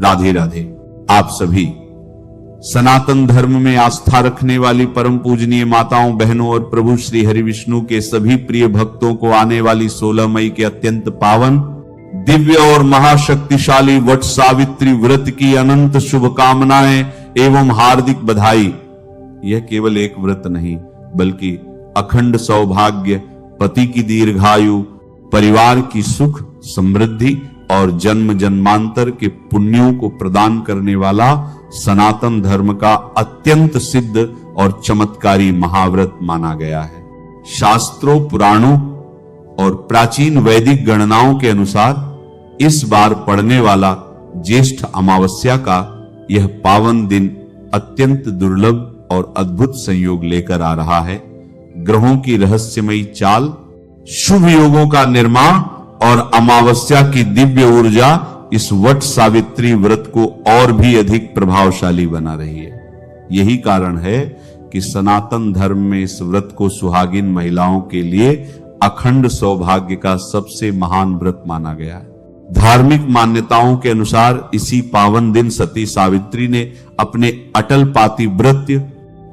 राधे राधे। आप सभी सनातन धर्म में आस्था रखने वाली परम पूजनीय माताओं, बहनों और प्रभु श्री हरि विष्णु के सभी प्रिय भक्तों को आने वाली 16 मई के अत्यंत पावन, दिव्य और महाशक्तिशाली वट सावित्री व्रत की अनंत शुभकामनाएं एवं हार्दिक बधाई। यह केवल एक व्रत नहीं बल्कि अखंड सौभाग्य, पति की दीर्घायु, परिवार की सुख समृद्धि और जन्म जन्मांतर के पुण्यों को प्रदान करने वाला सनातन धर्म का अत्यंत सिद्ध और चमत्कारी महाव्रत माना गया है। शास्त्रों, पुराणों और प्राचीन वैदिक गणनाओं के अनुसार इस बार पड़ने वाला ज्येष्ठ अमावस्या का यह पावन दिन अत्यंत दुर्लभ और अद्भुत संयोग लेकर आ रहा है। ग्रहों की रहस्यमयी चाल, शुभ योगों का निर्माण और अमावस्या की दिव्य ऊर्जा इस वट सावित्री व्रत को और भी अधिक प्रभावशाली बना रही है। यही कारण है कि सनातन धर्म में इस व्रत को सुहागिन महिलाओं के लिए अखंड सौभाग्य का सबसे महान व्रत माना गया है। धार्मिक मान्यताओं के अनुसार इसी पावन दिन सती सावित्री ने अपने अटल पातिव्रत्य,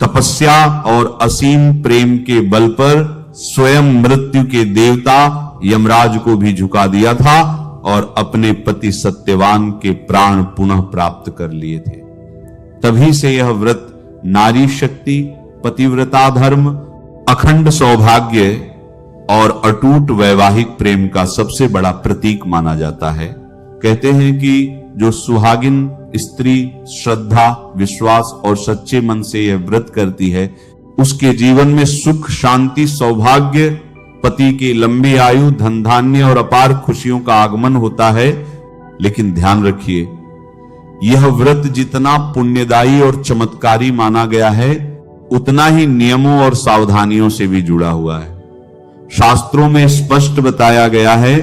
तपस्या और असीम प्रेम के बल पर स्वयं मृत्यु के देवता यमराज को भी झुका दिया था और अपने पति सत्यवान के प्राण पुनः प्राप्त कर लिए थे। तभी से यह व्रत नारी शक्ति, पतिव्रता धर्म, अखंड सौभाग्य और अटूट वैवाहिक प्रेम का सबसे बड़ा प्रतीक माना जाता है। कहते हैं कि जो सुहागिन स्त्री श्रद्धा, विश्वास और सच्चे मन से यह व्रत करती है, उसके जीवन में सुख, शांति, सौभाग्य, पति की लंबी आयु, धन धान्य और अपार खुशियों का आगमन होता है। लेकिन ध्यान रखिए, यह व्रत जितना पुण्यदायी और चमत्कारी माना गया है, उतना ही नियमों और सावधानियों से भी जुड़ा हुआ है। शास्त्रों में स्पष्ट बताया गया है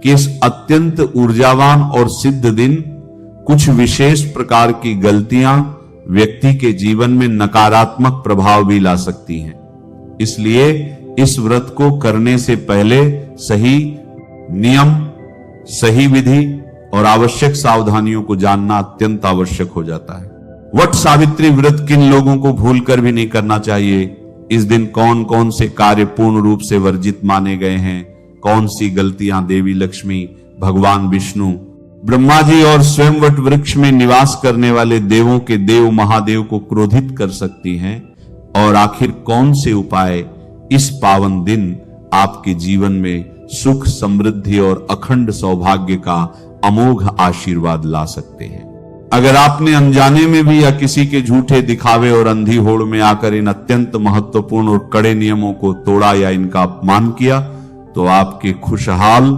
कि इस अत्यंत ऊर्जावान और सिद्ध दिन कुछ विशेष प्रकार की गलतियां व्यक्ति के जीवन में नकारात्मक प्रभाव भी ला सकती हैं। इसलिए इस व्रत को करने से पहले सही नियम, सही विधि और आवश्यक सावधानियों को जानना अत्यंत आवश्यक हो जाता है। वट सावित्री व्रत किन लोगों को भूलकर भी नहीं करना चाहिए, इस दिन कौन कौन से कार्य पूर्ण रूप से वर्जित माने गए हैं, कौन सी गलतियां देवी लक्ष्मी, भगवान विष्णु, ब्रह्मा जी और स्वयं वट वृक्ष में निवास करने वाले देवों के देव महादेव को क्रोधित कर सकती हैं, और आखिर कौन से उपाय इस पावन दिन आपके जीवन में सुख, समृद्धि और अखंड सौभाग्य का अमोघ आशीर्वाद ला सकते हैं। अगर आपने अनजाने में भी या किसी के झूठे दिखावे और अंधी होड़ में आकर इन अत्यंत महत्वपूर्ण और कड़े नियमों को तोड़ा या इनका अपमान किया, तो आपके खुशहाल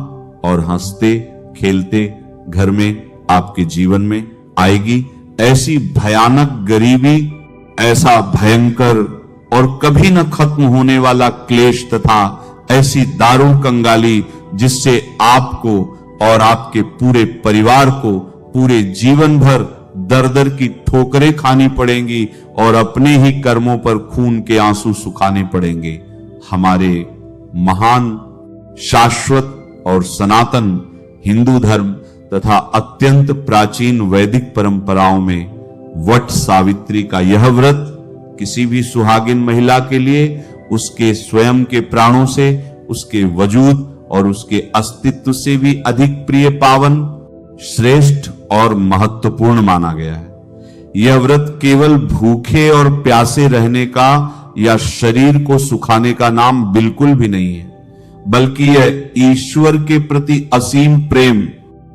और हंसते खेलते घर में आपके जीवन में आएगी ऐसी भयानक गरीबी, ऐसा भयंकर और कभी न खत्म होने वाला क्लेश तथा ऐसी दारुण कंगाली जिससे आपको और आपके पूरे परिवार को पूरे जीवन भर दर दर की ठोकरें खानी पड़ेंगी और अपने ही कर्मों पर खून के आंसू सुखाने पड़ेंगे। हमारे महान, शाश्वत और सनातन हिंदू धर्म तथा अत्यंत प्राचीन वैदिक परंपराओं में वट सावित्री का यह व्रत किसी भी सुहागिन महिला के लिए उसके स्वयं के प्राणों से, उसके वजूद और उसके अस्तित्व से भी अधिक प्रिय, पावन, श्रेष्ठ और महत्वपूर्ण माना गया है। यह व्रत केवल भूखे और प्यासे रहने का या शरीर को सुखाने का नाम बिल्कुल भी नहीं है, बल्कि यह ईश्वर के प्रति असीम प्रेम,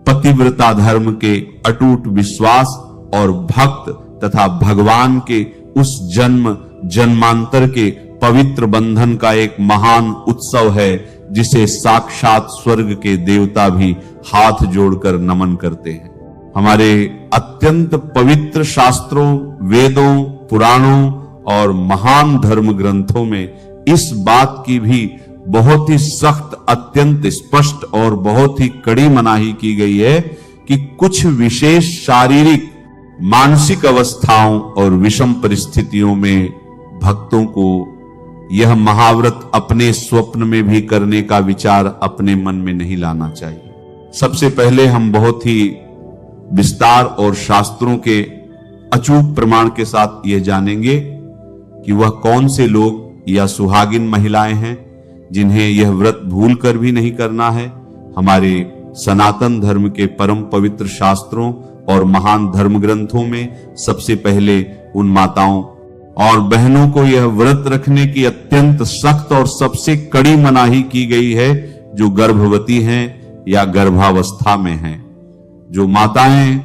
पतिव्रता धर्म के अटूट विश्वास और भक्त तथा भगवान के उस जन्म जन्मांतर के पवित्र बंधन का एक महान उत्सव है जिसे साक्षात स्वर्ग के देवता भी हाथ जोड़कर नमन करते हैं। हमारे अत्यंत पवित्र शास्त्रों, वेदों, पुराणों और महान धर्म ग्रंथों में इस बात की भी बहुत ही सख्त, अत्यंत स्पष्ट और बहुत ही कड़ी मनाही की गई है कि कुछ विशेष शारीरिक, मानसिक अवस्थाओं और विषम परिस्थितियों में भक्तों को यह महाव्रत अपने स्वप्न में भी करने का विचार अपने मन में नहीं लाना चाहिए। सबसे पहले हम बहुत ही विस्तार और शास्त्रों के अचूक प्रमाण के साथ यह जानेंगे कि वह कौन से लोग या सुहागिन महिलाएं हैं जिन्हें यह व्रत भूल कर भी नहीं करना है। हमारे सनातन धर्म के परम पवित्र शास्त्रों और महान धर्म ग्रंथों में सबसे पहले उन माताओं और बहनों को यह व्रत रखने की अत्यंत सख्त और सबसे कड़ी मनाही की गई है जो गर्भवती हैं या गर्भावस्था में हैं। जो माताएं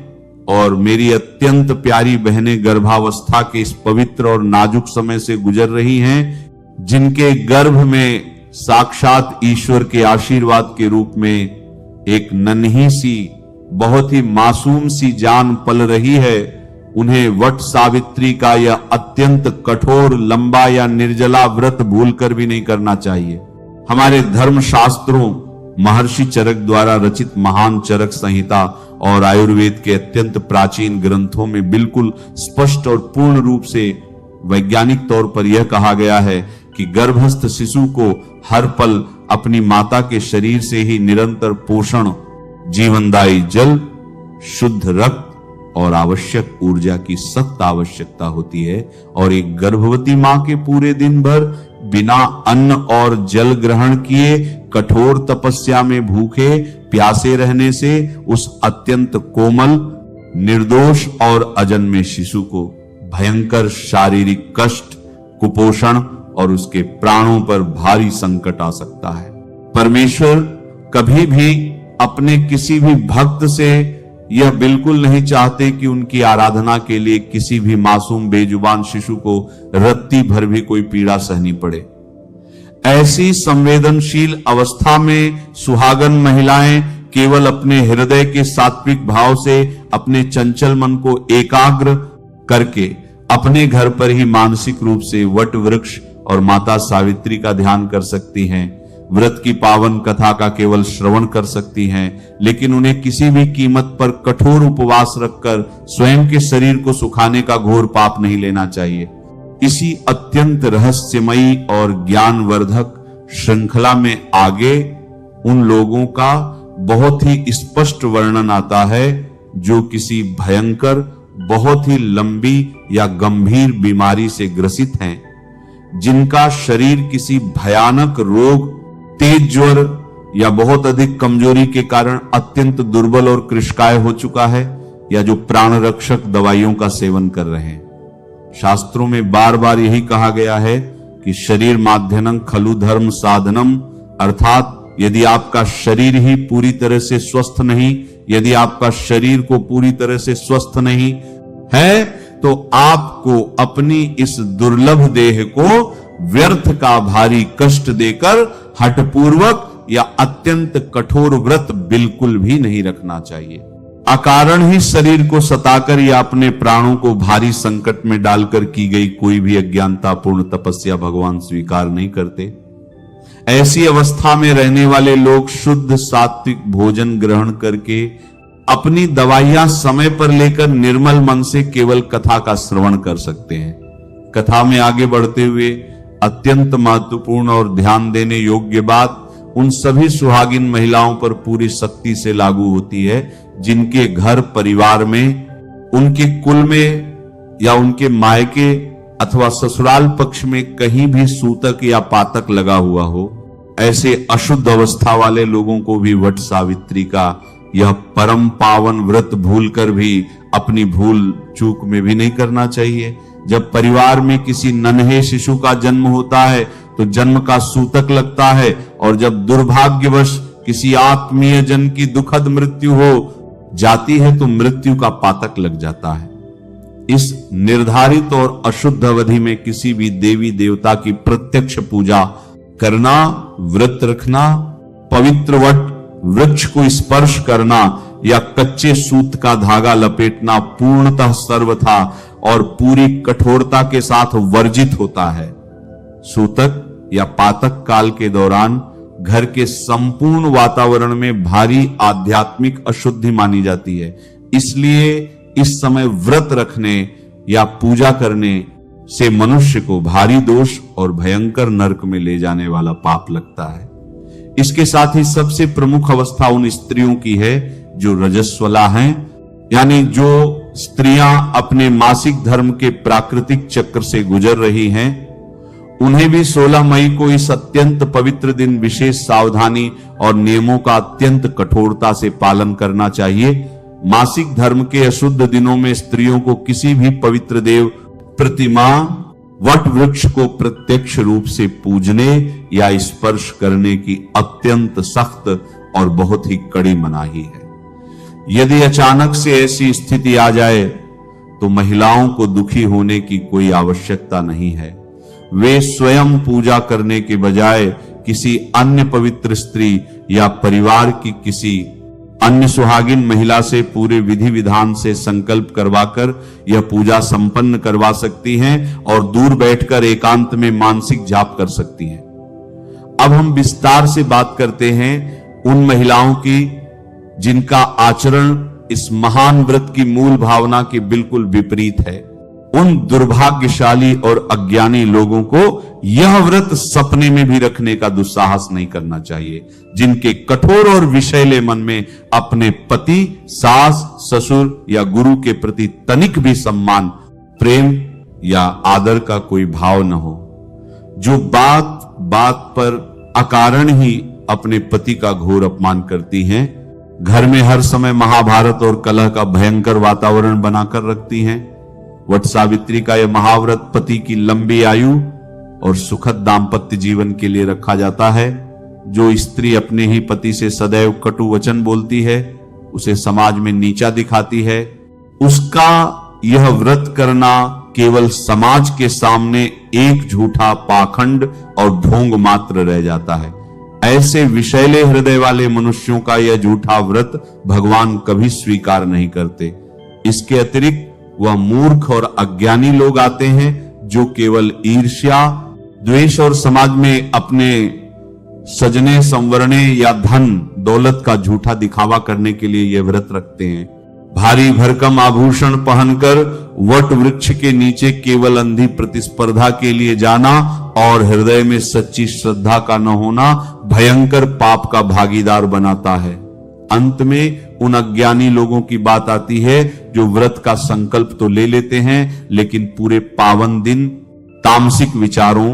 और मेरी अत्यंत प्यारी बहनें गर्भावस्था के इस पवित्र और नाजुक समय से गुजर रही हैं, जिनके गर्भ में साक्षात ईश्वर के आशीर्वाद के रूप में एक नन्ही सी बहुत ही मासूम सी जान पल रही है, उन्हें वट सावित्री का यह अत्यंत कठोर, लंबा या निर्जला व्रत भूलकर भी नहीं करना चाहिए। हमारे धर्म शास्त्रों, महर्षि चरक द्वारा रचित महान चरक संहिता और आयुर्वेद के अत्यंत प्राचीन ग्रंथों में बिल्कुल स्पष्ट और पूर्ण रूप से वैज्ञानिक तौर पर यह कहा गया है कि गर्भस्थ शिशु को हर पल अपनी माता के शरीर से ही निरंतर पोषण, जीवनदायी जल, शुद्ध रक्त और आवश्यक ऊर्जा की सख्त आवश्यकता होती है। और एक गर्भवती मां के पूरे दिन भर बिना अन्न और जल ग्रहण किए कठोर तपस्या में भूखे प्यासे रहने से उस अत्यंत कोमल, निर्दोष और अजन्मे शिशु को भयंकर शारीरिक कष्ट, कुपोषण और उसके प्राणों पर भारी संकट आ सकता है। परमेश्वर कभी भी अपने किसी भी भक्त से यह बिल्कुल नहीं चाहते कि उनकी आराधना के लिए किसी भी मासूम बेजुबान शिशु को रत्ती भर भी कोई पीड़ा सहनी पड़े। ऐसी संवेदनशील अवस्था में सुहागन महिलाएं केवल अपने हृदय के सात्विक भाव से अपने चंचल मन को एकाग्र करके अपने घर पर ही मानसिक रूप से वट वृक्ष और माता सावित्री का ध्यान कर सकती हैं, व्रत की पावन कथा का केवल श्रवण कर सकती हैं, लेकिन उन्हें किसी भी कीमत पर कठोर उपवास रखकर स्वयं के शरीर को सुखाने का घोर पाप नहीं लेना चाहिए। इसी अत्यंत रहस्यमयी और ज्ञानवर्धक श्रृंखला में आगे उन लोगों का बहुत ही स्पष्ट वर्णन आता है जो किसी भयंकर, बहुत ही लंबी या गंभीर बीमारी से ग्रसित हैं, जिनका शरीर किसी भयानक रोग, तेज ज्वर या बहुत अधिक कमजोरी के कारण अत्यंत दुर्बल और कृशकाय हो चुका है, या जो प्राण रक्षक दवाइयों का सेवन कर रहे हैं। शास्त्रों में बार बार यही कहा गया है कि शरीर माध्यनं खलु धर्म साधनम, अर्थात यदि आपका शरीर ही पूरी तरह से स्वस्थ नहीं, यदि आपका शरीर को पूरी तरह से स्वस्थ नहीं है, तो आपको अपनी इस दुर्लभ देह को व्यर्थ का भारी कष्ट देकर हठपूर्वक या अत्यंत कठोर व्रत बिल्कुल भी नहीं रखना चाहिए। अकारण ही शरीर को सताकर या अपने प्राणों को भारी संकट में डालकर की गई कोई भी अज्ञानतापूर्ण तपस्या भगवान स्वीकार नहीं करते। ऐसी अवस्था में रहने वाले लोग शुद्ध सात्विक भोजन ग्रहण करके अपनी दवाइयां समय पर लेकर निर्मल मन से केवल कथा का श्रवण कर सकते हैं। कथा में आगे बढ़ते हुए अत्यंत महत्वपूर्ण और ध्यान देने योग्य बात उन सभी सुहागिन महिलाओं पर पूरी सख्ती से लागू होती है जिनके घर परिवार में, उनके कुल में या उनके मायके अथवा ससुराल पक्ष में कहीं भी सूतक या पातक लगा हुआ हो। ऐसे अशुद्ध अवस्था वाले लोगों को भी वट सावित्री का यह परम पावन व्रत भूलकर भी अपनी भूल चूक में भी नहीं करना चाहिए। जब परिवार में किसी नन्हे शिशु का जन्म होता है तो जन्म का सूतक लगता है, और जब दुर्भाग्यवश किसी आत्मीय जन की दुखद मृत्यु हो जाती है तो मृत्यु का पातक लग जाता है। इस निर्धारित और अशुद्ध अवधि में किसी भी देवी देवता की प्रत्यक्ष पूजा करना, व्रत रखना, पवित्र वट वृक्ष को स्पर्श करना या कच्चे सूत का धागा लपेटना पूर्णतः सर्वथा और पूरी कठोरता के साथ वर्जित होता है। सूतक या पातक काल के दौरान घर के संपूर्ण वातावरण में भारी आध्यात्मिक अशुद्धि मानी जाती है, इसलिए इस समय व्रत रखने या पूजा करने से मनुष्य को भारी दोष और भयंकर नरक में ले जाने वाला पाप लगता है। इसके साथ ही सबसे प्रमुख अवस्था उन स्त्रियों की है जो रजस्वला हैं, यानी जो स्त्रियां अपने मासिक धर्म के प्राकृतिक चक्र से गुजर रही हैं, उन्हें भी 16 मई को इस अत्यंत पवित्र दिन विशेष सावधानी और नियमों का अत्यंत कठोरता से पालन करना चाहिए। मासिक धर्म के अशुद्ध दिनों में स्त्रियों को किसी भी पवित्र देव प्रतिमा, वट वृक्ष को प्रत्यक्ष रूप से पूजने या स्पर्श करने की अत्यंत सख्त और बहुत ही कड़ी मनाही है। यदि अचानक से ऐसी स्थिति आ जाए तो महिलाओं को दुखी होने की कोई आवश्यकता नहीं है। वे स्वयं पूजा करने के बजाय किसी अन्य पवित्र स्त्री या परिवार की किसी अन्य सुहागिन महिला से पूरे विधि विधान से संकल्प करवाकर यह पूजा संपन्न करवा सकती हैं और दूर बैठकर एकांत में मानसिक जाप कर सकती हैं। अब हम विस्तार से बात करते हैं उन महिलाओं की जिनका आचरण इस महान व्रत की मूल भावना के बिल्कुल विपरीत है। उन दुर्भाग्यशाली और अज्ञानी लोगों को यह व्रत सपने में भी रखने का दुस्साहस नहीं करना चाहिए, जिनके कठोर और विषैले मन में अपने पति, सास, ससुर या गुरु के प्रति तनिक भी सम्मान, प्रेम या आदर का कोई भाव न हो, जो बात बात पर अकारण ही अपने पति का घोर अपमान करती हैं, घर में हर समय महाभारत और कलह का भयंकर वातावरण बनाकर रखती हैं। वट सावित्री का यह महाव्रत पति की लंबी आयु और सुखद दाम्पत्य जीवन के लिए रखा जाता है। जो स्त्री अपने ही पति से सदैव कटु वचन बोलती है, उसे समाज में नीचा दिखाती है, उसका यह व्रत करना केवल समाज के सामने एक झूठा पाखंड और ढोंग मात्र रह जाता है। ऐसे विषैले हृदय वाले मनुष्यों का यह झूठा व्रत भगवान कभी स्वीकार नहीं करते। इसके अतिरिक्त वह मूर्ख और अज्ञानी लोग आते हैं जो केवल ईर्ष्या, द्वेष और समाज में अपने सजने, संवरणे या धन दौलत का झूठा दिखावा करने के लिए यह व्रत रखते हैं। भारी भरकम आभूषण पहनकर वट वृक्ष के नीचे केवल अंधी प्रतिस्पर्धा के लिए जाना और हृदय में सच्ची श्रद्धा का न होना भयंकर पाप का भागीदार बनाता है। अंत में उन अज्ञानी लोगों की बात आती है जो व्रत का संकल्प तो ले लेते हैं, लेकिन पूरे पावन दिन तामसिक विचारों,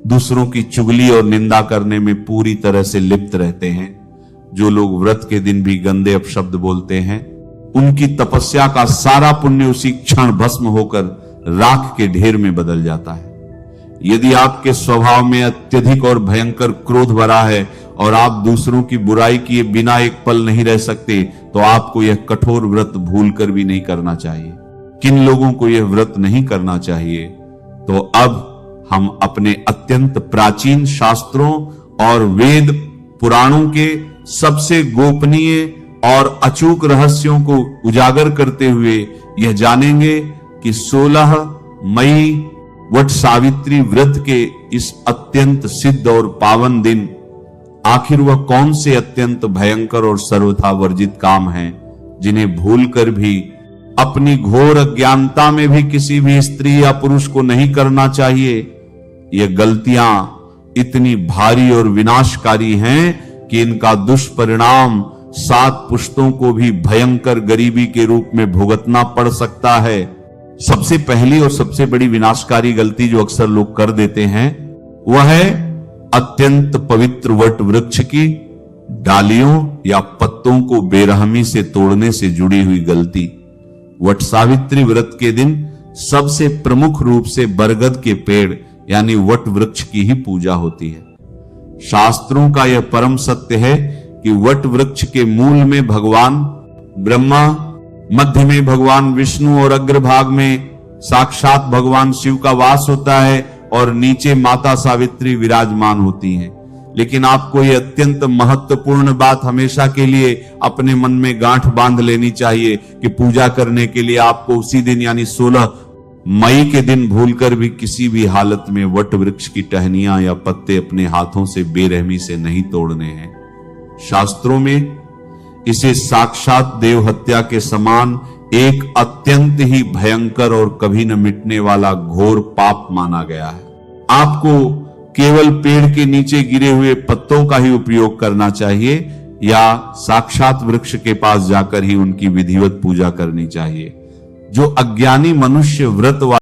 दूसरों की चुगली और निंदा करने में पूरी तरह से लिप्त रहते हैं। जो लोग व्रत के दिन भी गंदे अपशब्द बोलते हैं, उनकी तपस्या का सारा पुण्य उसी क्षण भस्म होकर राख के ढेर में बदल जाता है। यदि आपके स्वभाव में अत्यधिक और भयंकर क्रोध भरा है और आप दूसरों की बुराई किए बिना एक पल नहीं रह सकते, तो आपको यह कठोर व्रत भूलकर भी नहीं करना चाहिए। किन लोगों को यह व्रत नहीं करना चाहिए? तो अब हम अपने अत्यंत प्राचीन शास्त्रों और वेद पुराणों के सबसे गोपनीय और अचूक रहस्यों को उजागर करते हुए यह जानेंगे कि 16 मई वट सावित्री व्रत के इस अत्यंत सिद्ध और पावन दिन आखिर वह कौन से अत्यंत भयंकर और सर्वथा वर्जित काम हैं जिन्हें भूलकर भी, अपनी घोर अज्ञानता में भी किसी भी स्त्री या पुरुष को नहीं करना चाहिए। ये गलतियां इतनी भारी और विनाशकारी हैं कि इनका दुष्परिणाम 7 पुश्तों को भी भयंकर गरीबी के रूप में भुगतना पड़ सकता है। सबसे पहली और सबसे बड़ी विनाशकारी गलती जो अक्सर लोग कर देते हैं वह है अत्यंत पवित्र वट वृक्ष की डालियों या पत्तों को बेरहमी से तोड़ने से जुड़ी हुई गलती। वट सावित्री व्रत के दिन सबसे प्रमुख रूप से बरगद के पेड़ यानी वट वृक्ष की ही पूजा होती है। शास्त्रों का यह परम सत्य है कि वट वृक्ष के मूल में भगवान ब्रह्मा, मध्य में भगवान विष्णु और अग्रभाग में साक्षात भगवान शिव का वास होता है और नीचे माता सावित्री विराजमान होती हैं। लेकिन आपको यह अत्यंत महत्वपूर्ण बात हमेशा के लिए अपने मन में गांठ बांध लेनी चाहिए कि पूजा करने के लिए आपको उसी दिन यानी 16 मई के दिन भूलकर भी किसी भी हालत में वट वृक्ष की टहनियां या पत्ते अपने हाथों से बेरहमी से नहीं तोड़ने हैं। शास्त्रों में इसे साक्षात देव हत्या के समान एक अत्यंत ही भयंकर और कभी न मिटने वाला घोर पाप माना गया है। आपको केवल पेड़ के नीचे गिरे हुए पत्तों का ही उपयोग करना चाहिए, या साक्षात वृक्ष के पास जाकर ही उनकी विधिवत पूजा करनी चाहिए। जो अज्ञानी मनुष्य व्रत